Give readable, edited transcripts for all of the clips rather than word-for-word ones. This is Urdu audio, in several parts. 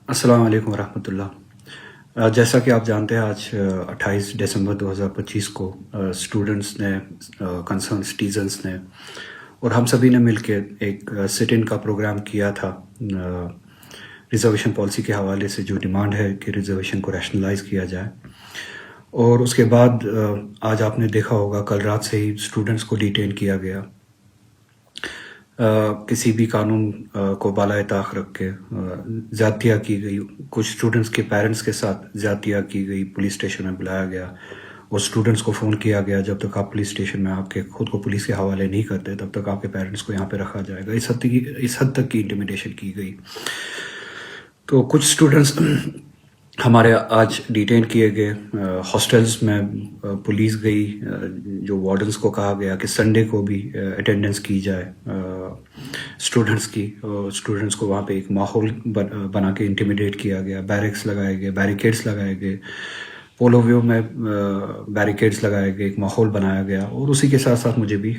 السلام علیکم ورحمۃ اللہ۔ جیسا کہ آپ جانتے ہیں، آج 28 دسمبر 2025 کو اسٹوڈنٹس نے، کنسرن سٹیزنس نے اور ہم سبھی نے مل کے ایک سٹ ان کا پروگرام کیا تھا ریزرویشن پالیسی کے حوالے سے، جو ڈیمانڈ ہے کہ ریزرویشن کو ریشنلائز کیا جائے۔ اور اس کے بعد آج آپ نے دیکھا ہوگا کل رات سے ہی اسٹوڈنٹس کو ڈیٹین کیا گیا، کسی بھی قانون کو بالائے طاق رکھ کے زیادتیاں کی گئی۔ کچھ اسٹوڈنٹس کے پیرنٹس کے ساتھ زیادتیاں کی گئی، پولیس اسٹیشن میں بلایا گیا اور اسٹوڈنٹس کو فون کیا گیا جب تک آپ پولیس اسٹیشن میں آپ کے خود کو پولیس کے حوالے نہیں کرتے تب تک آپ کے پیرنٹس کو یہاں پہ رکھا جائے گا۔ اس حد تک کی انٹیمیڈیشن کی گئی۔ تو کچھ اسٹوڈنٹس ہمارے آج ڈیٹین کیے گئے۔ ہاسٹلز میں پولیس گئی، جو وارڈنس کو کہا گیا کہ سنڈے کو بھی اٹینڈنس کی جائے اسٹوڈنٹس کی، اور اسٹوڈنٹس کو وہاں پہ ایک ماحول بنا کے انٹیمیڈیٹ کیا گیا۔ بیریکس لگائے گئے، بیریکیڈس لگائے گئے، پولو ویو میں بیریکیڈس لگائے گئے، ایک ماحول بنایا گیا۔ اور اسی کے ساتھ ساتھ مجھے بھی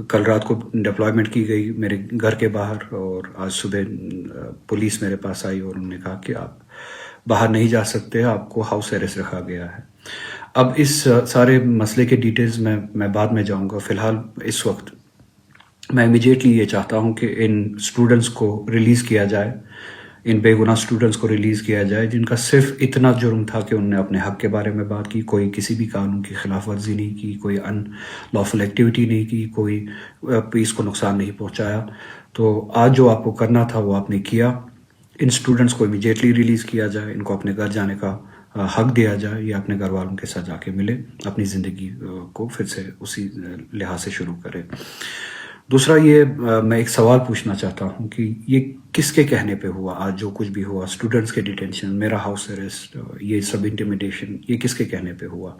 کل رات کو ڈپلائمنٹ کی گئی میرے گھر کے باہر، اور آج صبح پولیس میرے پاس آئی اور انہوں نے کہا کہ آپ باہر نہیں جا سکتے، آپ کو ہاؤس اریسٹ رکھا گیا ہے۔ اب اس سارے مسئلے کے ڈیٹیلز میں بعد میں جاؤں گا۔ فی الحال اس وقت میں امیجیٹلی یہ چاہتا ہوں کہ ان اسٹوڈنٹس کو ریلیز کیا جائے، ان بے گناہ اسٹوڈنٹس کو ریلیز کیا جائے جن کا صرف اتنا جرم تھا کہ انہوں نے اپنے حق کے بارے میں بات کی، کوئی کسی بھی قانون کی خلاف ورزی نہیں کی، کوئی ان لافل ایکٹیویٹی نہیں کی، کوئی پیس کو نقصان نہیں پہنچایا۔ تو آج جو آپ کو کرنا تھا وہ آپ نے کیا۔ ان اسٹوڈنٹس کو امیجیٹلی ریلیز کیا جائے، ان کو اپنے گھر جانے کا حق دیا جائے، یا اپنے گھر والوں کے ساتھ جا کے ملے، اپنی زندگی کو پھر سے اسی لحاظ سے شروع کرے۔ دوسرا یہ میں ایک سوال پوچھنا چاہتا ہوں کہ یہ کس کے کہنے پہ ہوا؟ آج جو کچھ بھی ہوا، اسٹوڈنٹس کے ڈیٹینشن، میرا ہاؤس اریسٹ، یہ سب انٹیمیڈیشن، یہ کس کے کہنے پہ ہوا؟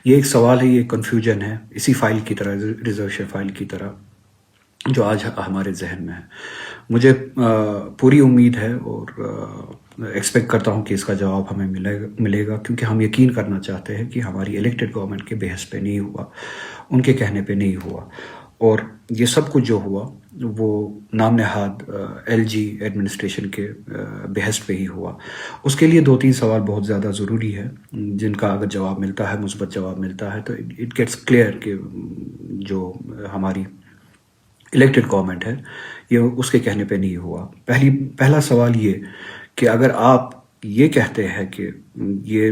یہ ایک سوال ہے، یہ کنفیوژن ہے، اسی فائل کی طرح، ریزرویشن فائل کی طرح جو آج ہمارے ذہن میں ہے۔ مجھے پوری امید ہے اور ایکسپیکٹ کرتا ہوں کہ اس کا جواب ہمیں ملے گا، کیونکہ ہم یقین کرنا چاہتے ہیں کہ ہماری الیکٹڈ گورنمنٹ کے بحث پہ نہیں ہوا، ان کے کہنے پہ نہیں ہوا۔ اور یہ سب کچھ جو ہوا وہ نام نہاد ایل جی ایڈمنسٹریشن کے بحث پہ ہی ہوا۔ اس کے لیے 2-3 سوال بہت زیادہ ضروری ہے، جن کا اگر جواب ملتا ہے، مثبت جواب ملتا ہے، تو اٹ گیٹس کلیئر کہ جو ہماری الیکٹڈ گورنمنٹ ہے یہ اس کے کہنے پہ نہیں ہوا۔ پہلا سوال یہ کہ اگر آپ یہ کہتے ہیں کہ یہ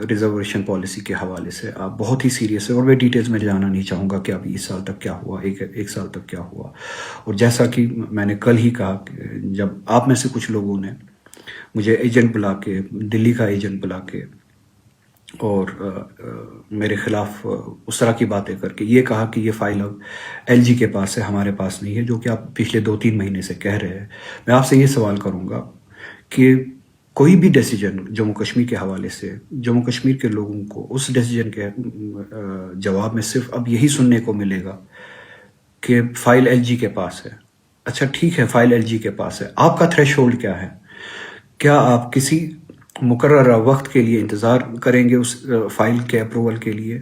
ریزرویشن پالیسی کے حوالے سے آپ بہت ہی سیریس ہے، اور میں ڈیٹیلز میں جانا نہیں چاہوں گا کہ ابھی اس سال تک کیا ہوا، ایک سال تک کیا ہوا۔ اور جیسا کہ میں نے کل ہی کہا کہ جب آپ میں سے کچھ لوگوں نے مجھے ایجنٹ بلا کے، دلی کا ایجنٹ بلا کے، اور میرے خلاف اس طرح کی باتیں کر کے یہ کہا کہ یہ فائل اب ایل جی کے پاس ہے، ہمارے پاس نہیں ہے، جو کہ آپ پچھلے 2-3 مہینے سے کہہ رہے ہیں، میں آپ سے یہ سوال کروں گا کہ کوئی بھی ڈیسیجن جموں کشمیر کے حوالے سے، جموں کشمیر کے لوگوں کو اس ڈیسیجن کے جواب میں صرف اب یہی سننے کو ملے گا کہ فائل ایل جی کے پاس ہے۔ اچھا ٹھیک ہے، فائل ایل جی کے پاس ہے، آپ کا تھریش ہولڈ کیا ہے؟ کیا آپ کسی مقررہ وقت کے لیے انتظار کریں گے اس فائل کے اپروول کے لیے،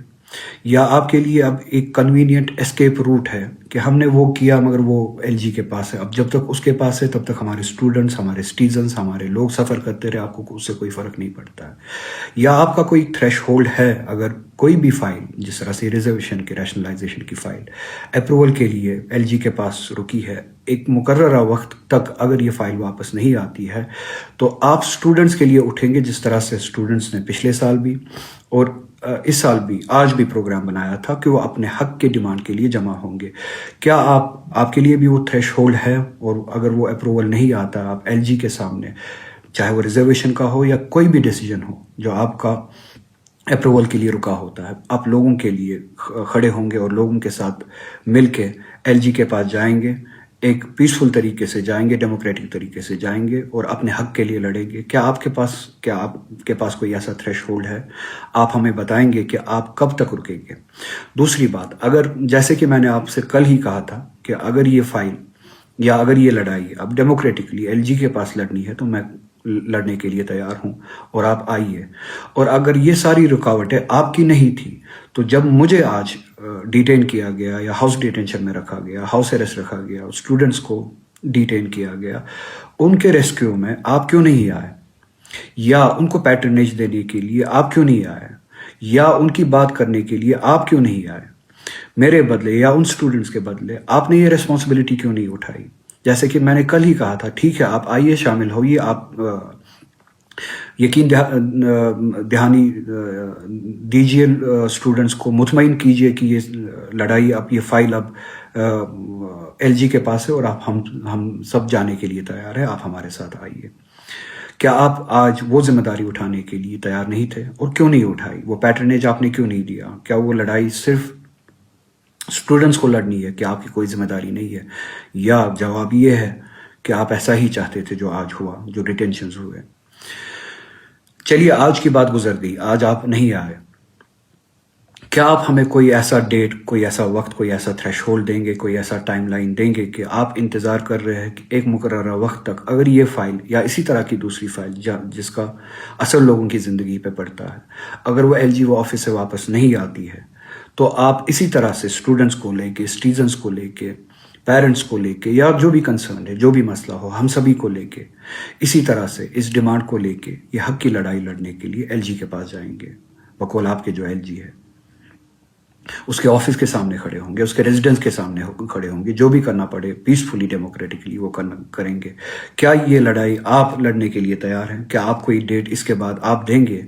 یا آپ کے لیے اب ایک کنوینئنٹ اسکیپ روٹ ہے کہ ہم نے وہ کیا مگر وہ ایل جی کے پاس ہے، اب جب تک اس کے پاس ہے تب تک ہمارے اسٹوڈنٹس، ہمارے سٹیزنس، ہمارے لوگ سفر کرتے رہے، آپ کو اس سے کوئی فرق نہیں پڑتا ہے؟ یا آپ کا کوئی تھریش ہولڈ ہے، اگر کوئی بھی فائل جس طرح سے ریزرویشن کے ریشنلائزیشن کی فائل اپروول کے لیے ایل جی کے پاس رکی ہے، ایک مقررہ وقت تک اگر یہ فائل واپس نہیں آتی ہے تو آپ اسٹوڈنٹس کے لیے اٹھیں گے، جس طرح سے اسٹوڈنٹس نے پچھلے سال بھی اور اس سال بھی، آج بھی پروگرام بنایا تھا کہ وہ اپنے حق کے ڈیمانڈ کے لیے جمع ہوں گے؟ کیا آپ کے لیے بھی وہ تھریش ہولڈ ہے؟ اور اگر وہ اپروول نہیں آتا، آپ ایل جی کے سامنے، چاہے وہ ریزرویشن کا ہو یا کوئی بھی ڈیسیجن ہو جو آپ کا اپروول کے لیے رکا ہوتا ہے، آپ لوگوں کے لیے کھڑے ہوں گے اور لوگوں کے ساتھ مل کے ایل جی کے پاس جائیں گے، ایک پیسفل طریقے سے جائیں گے، ڈیموکریٹک طریقے سے جائیں گے اور اپنے حق کے لیے لڑیں گے؟ کیا آپ کے پاس کوئی ایسا تھریش ہولڈ ہے؟ آپ ہمیں بتائیں گے کہ آپ کب تک رکیں گے؟ دوسری بات، اگر جیسے کہ میں نے آپ سے کل ہی کہا تھا کہ اگر یہ فائل یا اگر یہ لڑائی اب ڈیموکریٹکلی ایل جی کے پاس لڑنی ہے تو میں لڑنے کے لیے تیار ہوں، اور آپ آئیے۔ اور اگر یہ ساری رکاوٹیں آپ کی نہیں تھی تو جب مجھے آج ڈیٹین کیا گیا یا ہاؤس ڈیٹینشن میں رکھا گیا، ہاؤس اریسٹ رکھا گیا، اسٹوڈنٹس کو ڈیٹین کیا گیا، ان کے ریسکیو میں آپ کیوں نہیں آئے؟ یا ان کو پیٹرنیج دینے کے لیے آپ کیوں نہیں آئے؟ یا ان کی بات کرنے کے لیے آپ کیوں نہیں آئے؟ میرے بدلے یا ان سٹوڈنٹس کے بدلے آپ نے یہ ریسپانسبلٹی کیوں نہیں اٹھائی؟ جیسے کہ میں نے کل ہی کہا تھا، ٹھیک ہے آپ آئیے، شامل ہوئیے، آپ یقین دہانی دیجیے اسٹوڈنٹس کو، مطمئن کیجیے کہ یہ لڑائی، اب یہ فائل اب ایل جی کے پاس ہے اور آپ ہم سب جانے کے لیے تیار ہیں، آپ ہمارے ساتھ آئیے۔ کیا آپ آج وہ ذمہ داری اٹھانے کے لیے تیار نہیں تھے؟ اور کیوں نہیں اٹھائی؟ وہ پیٹرنیج آپ نے کیوں نہیں دیا؟ کیا وہ لڑائی صرف اسٹوڈنٹس کو لڑنی ہے کہ آپ کی کوئی ذمہ داری نہیں ہے؟ یا جواب یہ ہے کہ آپ ایسا ہی چاہتے تھے جو آج ہوا، جو ڈیٹینشنز ہوئے؟ چلیے آج کی بات گزر گئی، آج آپ نہیں آئے، کیا آپ ہمیں کوئی ایسا ڈیٹ، کوئی ایسا وقت، کوئی ایسا تھریش ہولڈ دیں گے، کوئی ایسا ٹائم لائن دیں گے کہ آپ انتظار کر رہے ہیں کہ ایک مقررہ وقت تک اگر یہ فائل یا اسی طرح کی دوسری فائل جس کا اثر لوگوں کی زندگی پہ پڑتا ہے، اگر وہ ایل جی وہ آفس سے واپس نہیں آتی ہے، تو آپ اسی طرح سے اسٹوڈنٹس کو لے کے، سٹیزنس کو لے کے، پیرنٹس کو لے کے، یا جو بھی کنسرن ہے، جو بھی مسئلہ ہو، ہم سبھی کو لے کے اسی طرح سے اس ڈیمانڈ کو لے کے یہ حق کی لڑائی لڑنے کے لیے ایل جی کے پاس جائیں گے، بقول آپ کے جو ایل جی ہے، اس کے آفس کے سامنے کھڑے ہوں گے، اس کے ریزیڈنس کے سامنے کھڑے ہوں گے، جو بھی کرنا پڑے پیسفلی، ڈیموکریٹکلی وہ کریں گے۔ کیا یہ لڑائی آپ لڑنے کے لیے تیار ہیں؟ کیا آپ کوئی ڈیٹ اس کے بعد آپ دیں گے؟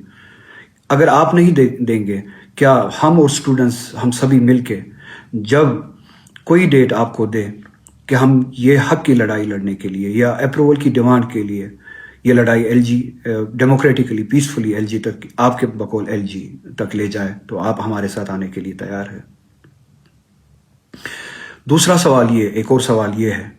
اگر آپ نہیں دیں گے، کیا ہم اور اسٹوڈنٹس، ہم سبھی مل کے جب کوئی ڈیٹ آپ کو دے کہ ہم یہ حق کی لڑائی لڑنے کے لیے یا اپروول کی ڈیمانڈ کے لیے یہ لڑائی L G democratically, peacefully L G تک، آپ کے بقول ایل جی تک لے جائے، تو آپ ہمارے ساتھ آنے کے لیے تیار ہے؟ دوسرا سوال یہ، ایک اور سوال یہ ہے،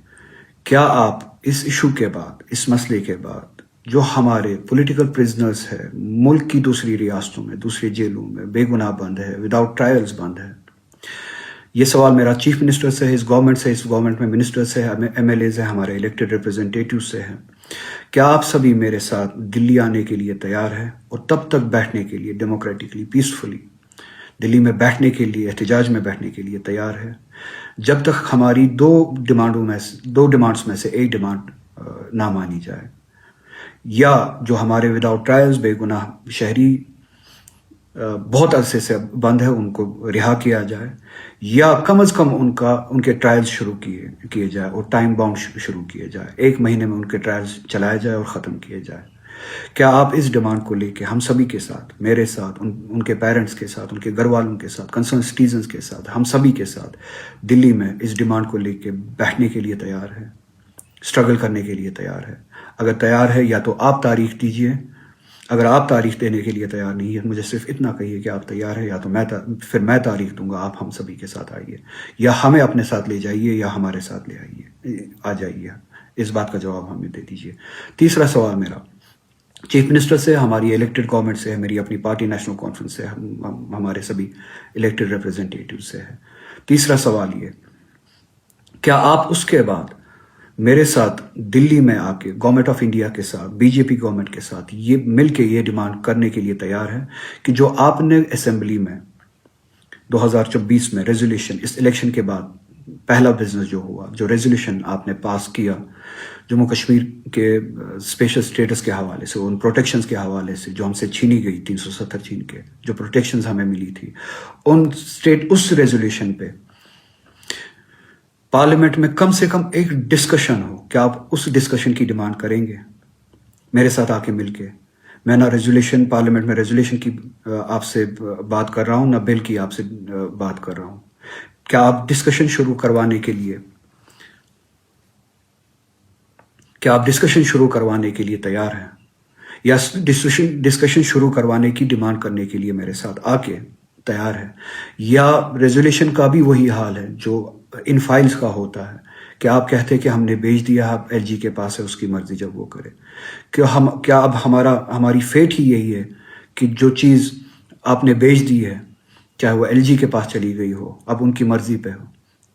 کیا آپ اس ایشو کے بعد، اس مسئلے کے بعد، جو ہمارے پولیٹیکل پرزنرز ہیں ملک کی دوسری ریاستوں میں، دوسری جیلوں میں بے گناہ بند ہے، وداؤٹ ٹرائلز بند ہے، یہ سوال میرا چیف منسٹر سے ہے، اس گورنمنٹ میں منسٹر سے ہے، ایم ایل ایز ہیں، ہمارے الیکٹڈ ریپرزنٹیٹیو سے ہے، کیا آپ سبھی میرے ساتھ دلی آنے کے لیے تیار ہیں اور تب تک بیٹھنے کے لیے ڈیموکریٹکلی، پیسفلی دلی میں بیٹھنے کے لیے، احتجاج میں بیٹھنے کے لیے تیار ہے، جب تک ہماری دو ڈیمانڈس میں سے ایک ڈیمانڈ نہ مانی جائے، یا جو ہمارے وداؤٹ ٹرائلز بے گناہ شہری بہت عرصے سے بند ہے ان کو رہا کیا جائے، یا کم از کم ان کے ٹرائلز شروع کیے جائے اور ٹائم باؤنڈ شروع کیے جائے، 1 مہینے میں ان کے ٹرائلز چلائے جائے اور ختم کیے جائے۔ کیا آپ اس ڈیمانڈ کو لے کے ہم سبھی کے ساتھ، میرے ساتھ، ان کے پیرنٹس کے ساتھ، ان کے گھر والوں کے ساتھ، کنسرن سٹیزنز کے ساتھ، ہم سبھی کے ساتھ دلی میں اس ڈیمانڈ کو لے کے بیٹھنے کے لیے تیار ہے، اسٹرگل کرنے کے لیے تیار ہے؟ اگر تیار ہے، یا تو آپ تاریخ دیجئے، اگر آپ تاریخ دینے کے لیے تیار نہیں ہے، مجھے صرف اتنا کہیے کہ آپ تیار ہیں، یا تو پھر میں تاریخ دوں گا، آپ ہم سبھی کے ساتھ آئیے، یا ہمیں اپنے ساتھ لے جائیے، یا ہمارے ساتھ آ جائیے، اس بات کا جواب ہمیں دے دیجیے۔ تیسرا سوال میرا چیف منسٹر سے، ہماری الیکٹڈ گورنمنٹ سے ہے، میری اپنی پارٹی نیشنل کانفرنس سے، ہمارے سبھی الیکٹڈ ریپرزنٹیٹیو سے ہے۔ تیسرا سوال یہ، کیا آپ اس کے بعد میرے ساتھ دلی میں آ کے گورنمنٹ آف انڈیا کے ساتھ، بی جے پی گورنمنٹ کے ساتھ یہ مل کے یہ ڈیمانڈ کرنے کے لیے تیار ہے کہ جو آپ نے اسمبلی میں 2024 میں ریزولوشن، اس الیکشن کے بعد پہلا بزنس جو ہوا، جو ریزولوشن آپ نے پاس کیا جموں کشمیر کے اسپیشل اسٹیٹس کے حوالے سے، ان پروٹیکشنز کے حوالے سے جو ہم سے چھینی گئی، 370 چھین کے جو پروٹیکشنز ہمیں ملی تھی، اس ریزولوشن پہ پارلیمنٹ میں کم سے کم ایک ڈسکشن ہو، کیا آپ اس ڈسکشن کی ڈیمانڈ کریں گے میرے ساتھ آ کے مل کے؟ میں نہ ریزولوشن، پارلیمنٹ میں ریزولوشن کی آپ سے بات کر رہا ہوں، نہ بل کی آپ سے بات کر رہا ہوں۔ کیا آپ ڈسکشن شروع کروانے کے لیے تیار ہیں، یا ڈسکشن شروع کروانے کی ڈیمانڈ کرنے کے لیے میرے ساتھ آ کے تیار ہے؟ یا ریزولوشن کا بھی وہی حال ہے جو ان فائلز کا ہوتا ہے کہ آپ کہتے کہ ہم نے بھیج دیا، اب ایل جی کے پاس ہے، اس کی مرضی جب وہ کرے؟ کیا اب ہماری فیٹ ہی یہی ہے کہ جو چیز آپ نے بھیج دی ہے، چاہے وہ ایل جی کے پاس چلی گئی ہو، اب ان کی مرضی پہ ہو؟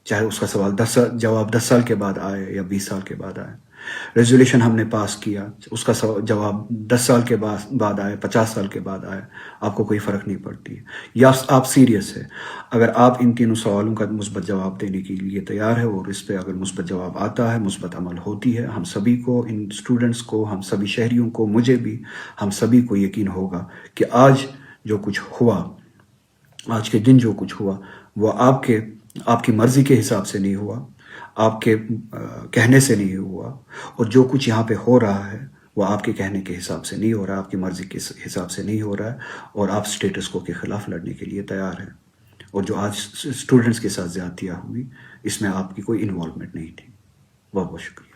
چاہے اس کا جواب 10 سال کے بعد آئے یا 20 سال کے بعد آئے. ریزولیوشن ہم نے پاس کیا، اس کا جواب 10 سال کے بعد آئے، 50 سال کے بعد آئے، آپ کو کوئی فرق نہیں پڑتی. یا آپ سیریس ہے، اگر آپ ان تینوں سوالوں کا مثبت جواب دینے کے لیے تیار ہے اور اس پہ اگر مثبت جواب آتا ہے، مثبت عمل ہوتی ہے، ہم سبھی کو، ان اسٹوڈنٹس کو، ہم سبھی شہریوں کو، مجھے بھی، ہم سبھی کو یقین ہوگا کہ آج جو کچھ ہوا، آج کے دن جو کچھ ہوا، وہ آپ کی مرضی کے حساب سے نہیں ہوا، آپ کے کہنے سے نہیں ہوا، اور جو کچھ یہاں پہ ہو رہا ہے وہ آپ کے کہنے کے حساب سے نہیں ہو رہا، آپ کی مرضی کے حساب سے نہیں ہو رہا ہے، اور آپ سٹیٹس کو کے خلاف لڑنے کے لیے تیار ہیں. اور جو آج اسٹوڈنٹس کے ساتھ زیادتیاں ہوئی، اس میں آپ کی کوئی انوالومنٹ نہیں تھی. بہت بہت شکریہ.